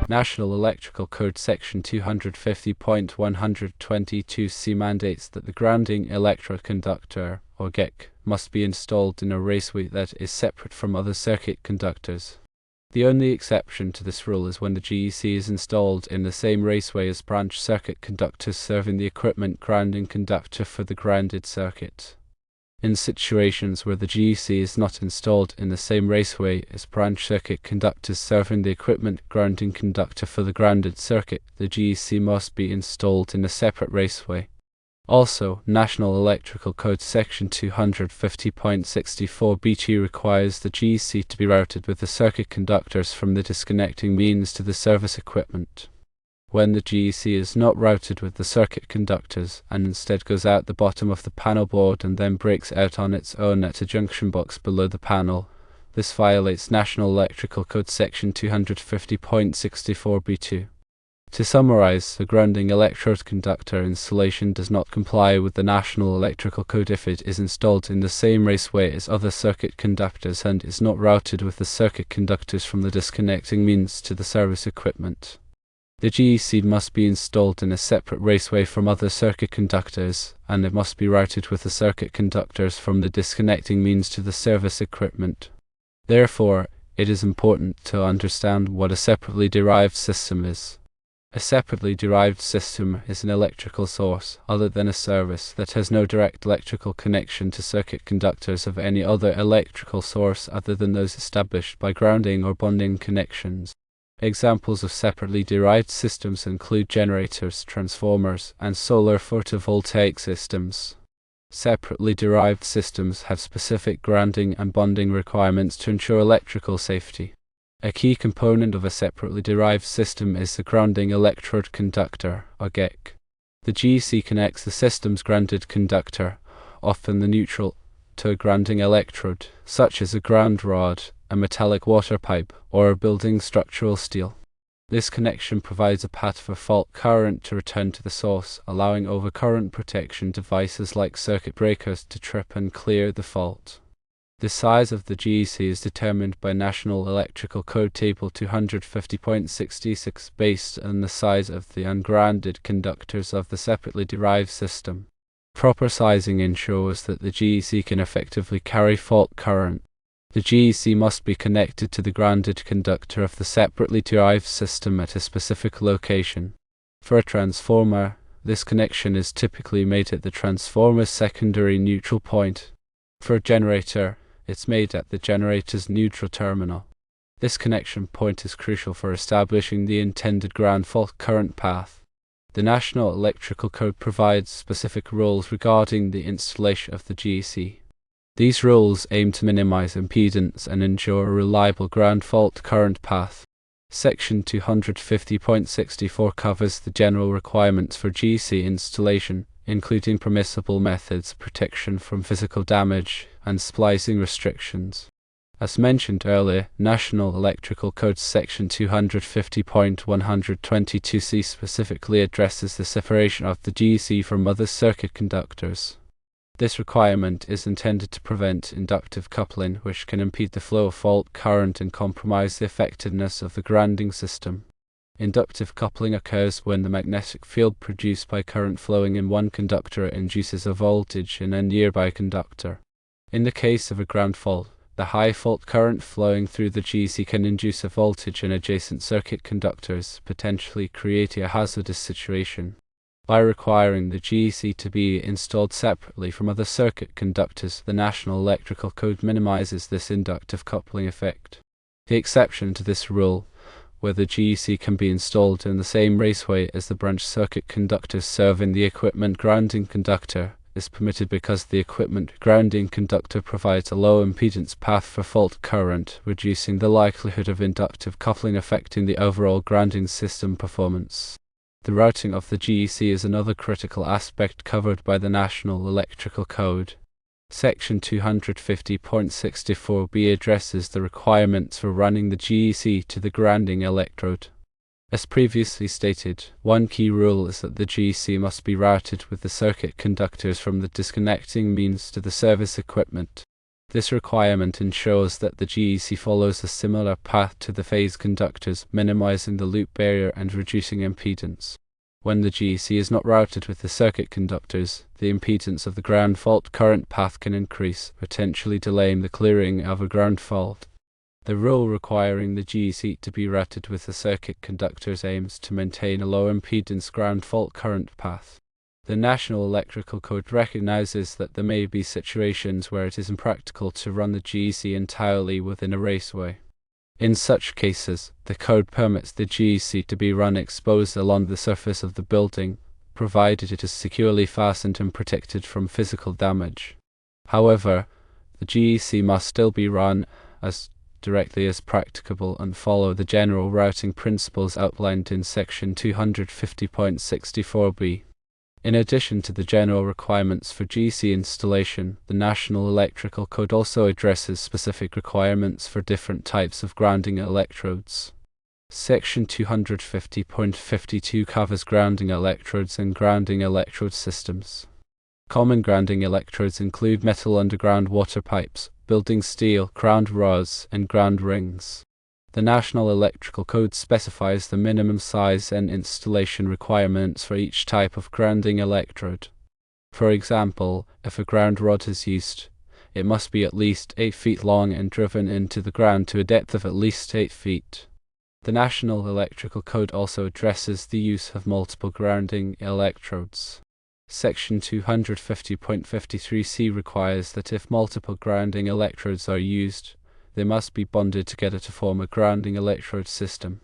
National Electrical Code Section 250.122c mandates that the grounding electrode conductor, or GEC, must be installed in a raceway that is separate from other circuit conductors. The only exception to this rule is when the GEC is installed in the same raceway as branch circuit conductors serving the equipment grounding conductor for the grounded circuit. In situations where the GEC is not installed in the same raceway as branch circuit conductors serving the equipment grounding conductor for the grounded circuit, the GEC must be installed in a separate raceway. Also, National Electrical Code Section 250.64b2 requires the GEC to be routed with the circuit conductors from the disconnecting means to the service equipment. When the GEC is not routed with the circuit conductors and instead goes out the bottom of the panel board and then breaks out on its own at a junction box below the panel, this violates National Electrical Code Section 250.64b2. To summarize, the grounding electrode conductor installation does not comply with the National Electrical Code if it is installed in the same raceway as other circuit conductors and is not routed with the circuit conductors from the disconnecting means to the service equipment. The GEC must be installed in a separate raceway from other circuit conductors, and it must be routed with the circuit conductors from the disconnecting means to the service equipment. Therefore, it is important to understand what a separately derived system is. A separately derived system is an electrical source, other than a service, that has no direct electrical connection to circuit conductors of any other electrical source other than those established by grounding or bonding connections. Examples of separately derived systems include generators, transformers, and solar photovoltaic systems. Separately derived systems have specific grounding and bonding requirements to ensure electrical safety. A key component of a separately derived system is the grounding electrode conductor, or GEC. The GEC connects the system's grounded conductor, often the neutral, to a grounding electrode, such as a ground rod, a metallic water pipe, or a building structural steel. This connection provides a path for fault current to return to the source, allowing overcurrent protection devices like circuit breakers to trip and clear the fault. The size of the GEC is determined by National Electrical Code Table 250.66 based on the size of the ungrounded conductors of the separately derived system. Proper sizing ensures that the GEC can effectively carry fault current. The GEC must be connected to the grounded conductor of the separately derived system at a specific location. For a transformer, this connection is typically made at the transformer's secondary neutral point. For a generator, it's made at the generator's neutral terminal. This connection point is crucial for establishing the intended ground fault current path. The National Electrical Code provides specific rules regarding the installation of the GEC. These rules aim to minimize impedance and ensure a reliable ground fault current path. Section 250.64 covers the general requirements for GEC installation, including permissible methods, protection from physical damage, and splicing restrictions. As mentioned earlier, National Electrical Code Section 250.122c specifically addresses the separation of the GEC from other circuit conductors. This requirement is intended to prevent inductive coupling, which can impede the flow of fault current and compromise the effectiveness of the grounding system. Inductive coupling occurs when the magnetic field produced by current flowing in one conductor induces a voltage in a nearby conductor. In the case of a ground fault, the high fault current flowing through the GEC can induce a voltage in adjacent circuit conductors, potentially creating a hazardous situation. By requiring the GEC to be installed separately from other circuit conductors, the National Electrical Code minimizes this inductive coupling effect. The exception to this rule, where the GEC can be installed in the same raceway as the branch circuit conductors serving the equipment grounding conductor, is permitted because the equipment grounding conductor provides a low impedance path for fault current, reducing the likelihood of inductive coupling affecting the overall grounding system performance. The routing of the GEC is another critical aspect covered by the National Electrical Code. Section 250.64b addresses the requirements for running the GEC to the grounding electrode. As previously stated, one key rule is that the GEC must be routed with the circuit conductors from the disconnecting means to the service equipment. This requirement ensures that the GEC follows a similar path to the phase conductors, minimizing the loop barrier and reducing impedance. When the GEC is not routed with the circuit conductors, the impedance of the ground fault current path can increase, potentially delaying the clearing of a ground fault. The rule requiring the GEC to be routed with the circuit conductors aims to maintain a low impedance ground fault current path. The National Electrical Code recognizes that there may be situations where it is impractical to run the GEC entirely within a raceway. In such cases, the code permits the GEC to be run exposed along the surface of the building, provided it is securely fastened and protected from physical damage. However, the GEC must still be run as directly as practicable and follow the general routing principles outlined in Section 250.64b. In addition to the general requirements for GEC installation, the National Electrical Code also addresses specific requirements for different types of grounding electrodes. Section 250.52 covers grounding electrodes and grounding electrode systems. Common grounding electrodes include metal underground water pipes, building steel, ground rods, and ground rings. The National Electrical Code specifies the minimum size and installation requirements for each type of grounding electrode. For example, if a ground rod is used, it must be at least 8 feet long and driven into the ground to a depth of at least 8 feet. The National Electrical Code also addresses the use of multiple grounding electrodes. Section 250.53c requires that if multiple grounding electrodes are used, they must be bonded together to form a grounding electrode system.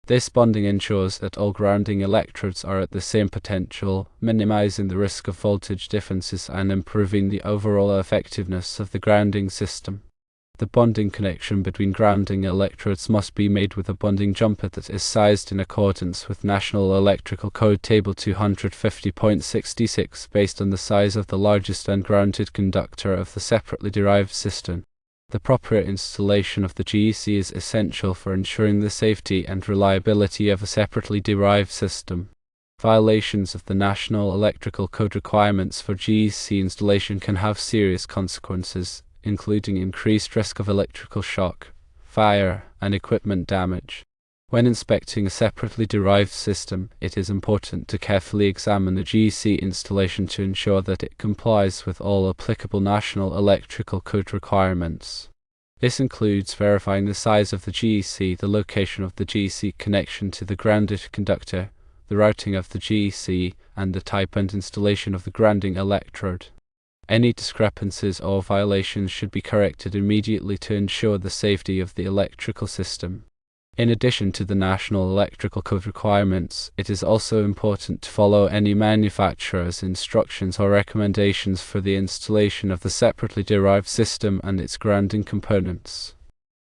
This bonding ensures that all grounding electrodes are at the same potential, minimizing the risk of voltage differences and improving the overall effectiveness of the grounding system. The bonding connection between grounding electrodes must be made with a bonding jumper that is sized in accordance with National Electrical Code Table 250.66 based on the size of the largest ungrounded conductor of the separately derived system. The proper installation of the GEC is essential for ensuring the safety and reliability of a separately derived system. Violations of the National Electrical Code requirements for GEC installation can have serious consequences, including increased risk of electrical shock, fire, and equipment damage. When inspecting a separately derived system, it is important to carefully examine the GEC installation to ensure that it complies with all applicable National Electrical Code requirements. This includes verifying the size of the GEC, the location of the GEC connection to the grounded conductor, the routing of the GEC, and the type and installation of the grounding electrode. Any discrepancies or violations should be corrected immediately to ensure the safety of the electrical system. In addition to the National Electrical Code requirements, it is also important to follow any manufacturer's instructions or recommendations for the installation of the separately derived system and its grounding components.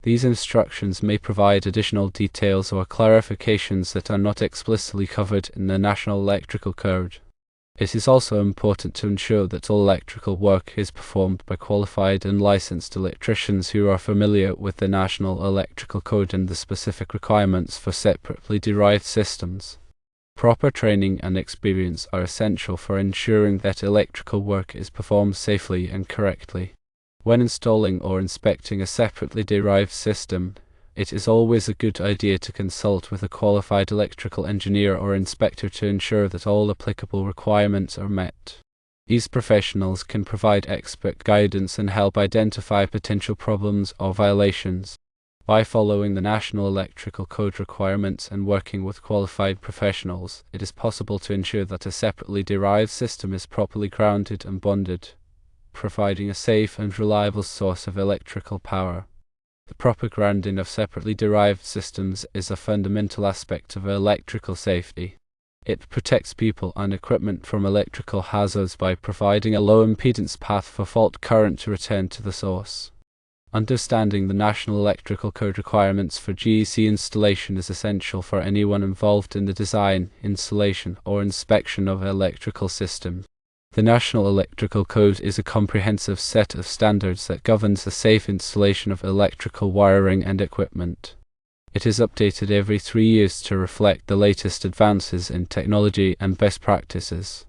These instructions may provide additional details or clarifications that are not explicitly covered in the National Electrical Code. It is also important to ensure that all electrical work is performed by qualified and licensed electricians who are familiar with the National Electrical Code and the specific requirements for separately derived systems. Proper training and experience are essential for ensuring that electrical work is performed safely and correctly. When installing or inspecting a separately derived system, it is always a good idea to consult with a qualified electrical engineer or inspector to ensure that all applicable requirements are met. These professionals can provide expert guidance and help identify potential problems or violations. By following the National Electrical Code requirements and working with qualified professionals, it is possible to ensure that a separately derived system is properly grounded and bonded, providing a safe and reliable source of electrical power. The proper grounding of separately derived systems is a fundamental aspect of electrical safety. It protects people and equipment from electrical hazards by providing a low impedance path for fault current to return to the source. Understanding the National Electrical Code requirements for GEC installation is essential for anyone involved in the design, installation, or inspection of electrical systems. The National Electrical Code is a comprehensive set of standards that governs the safe installation of electrical wiring and equipment. It is updated every 3 years to reflect the latest advances in technology and best practices.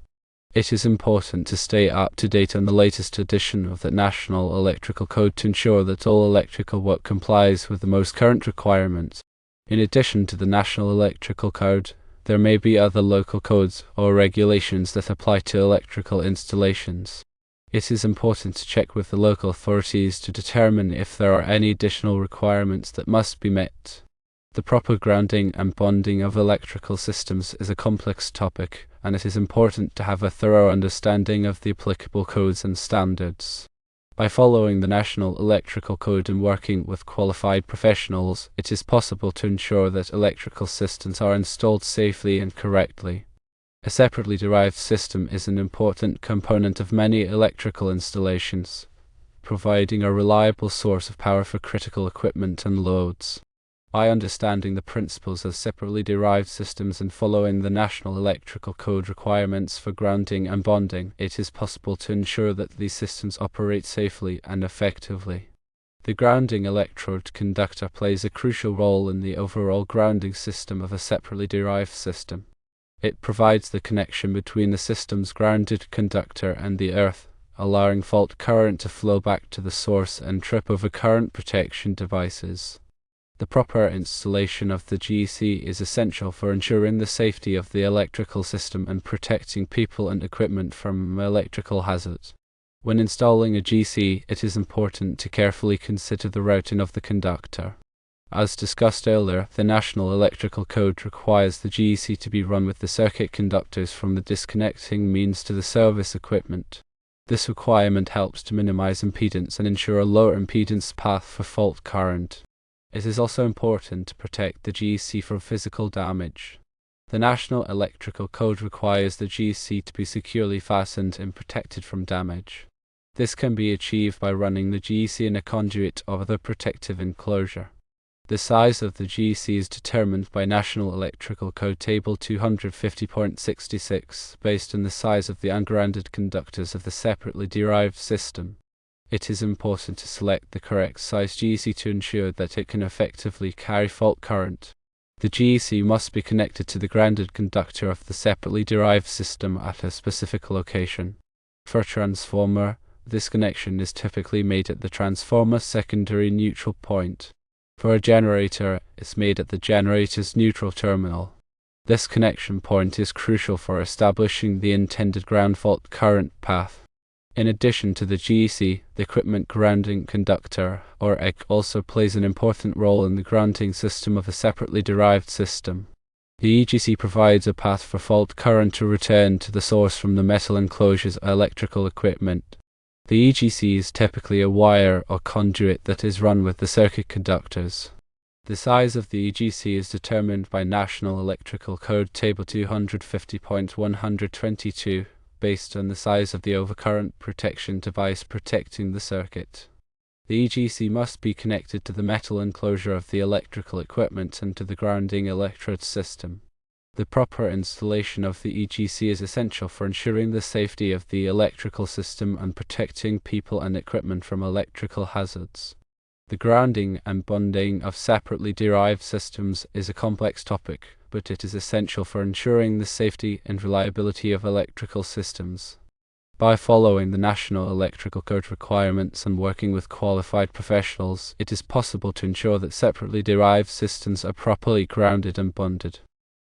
It is important to stay up to date on the latest edition of the National Electrical Code to ensure that all electrical work complies with the most current requirements. In addition to the National Electrical Code, there may be other local codes or regulations that apply to electrical installations. It is important to check with the local authorities to determine if there are any additional requirements that must be met. The proper grounding and bonding of electrical systems is a complex topic, and it is important to have a thorough understanding of the applicable codes and standards. By following the National Electrical Code and working with qualified professionals, it is possible to ensure that electrical systems are installed safely and correctly. A separately derived system is an important component of many electrical installations, providing a reliable source of power for critical equipment and loads. By understanding the principles of separately derived systems and following the National Electrical Code requirements for grounding and bonding, it is possible to ensure that these systems operate safely and effectively. The grounding electrode conductor plays a crucial role in the overall grounding system of a separately derived system. It provides the connection between the system's grounded conductor and the earth, allowing fault current to flow back to the source and trip over current protection devices. The proper installation of the GEC is essential for ensuring the safety of the electrical system and protecting people and equipment from electrical hazards. When installing a GEC, it is important to carefully consider the routing of the conductor. As discussed earlier, the National Electrical Code requires the GEC to be run with the circuit conductors from the disconnecting means to the service equipment. This requirement helps to minimize impedance and ensure a lower impedance path for fault current. It is also important to protect the GEC from physical damage. The National Electrical Code requires the GEC to be securely fastened and protected from damage. This can be achieved by running the GEC in a conduit or other protective enclosure. The size of the GEC is determined by National Electrical Code Table 250.66 based on the size of the ungrounded conductors of the separately derived system. It is important to select the correct size GEC to ensure that it can effectively carry fault current. The GEC must be connected to the grounded conductor of the separately derived system at a specific location. For a transformer, this connection is typically made at the transformer secondary neutral point. For a generator, it's made at the generator's neutral terminal. This connection point is crucial for establishing the intended ground fault current path. In addition to the GEC, the equipment grounding conductor, or EC, also plays an important role in the grounding system of a separately derived system. The EGC provides a path for fault current to return to the source from the metal enclosures or electrical equipment. The EGC is typically a wire or conduit that is run with the circuit conductors. The size of the EGC is determined by National Electrical Code Table 250.122. Based on the size of the overcurrent protection device protecting the circuit. The EGC must be connected to the metal enclosure of the electrical equipment and to the grounding electrode system. The proper installation of the EGC is essential for ensuring the safety of the electrical system and protecting people and equipment from electrical hazards. The grounding and bonding of separately derived systems is a complex topic, but it is essential for ensuring the safety and reliability of electrical systems. By following the National Electrical Code requirements and working with qualified professionals, it is possible to ensure that separately derived systems are properly grounded and bonded.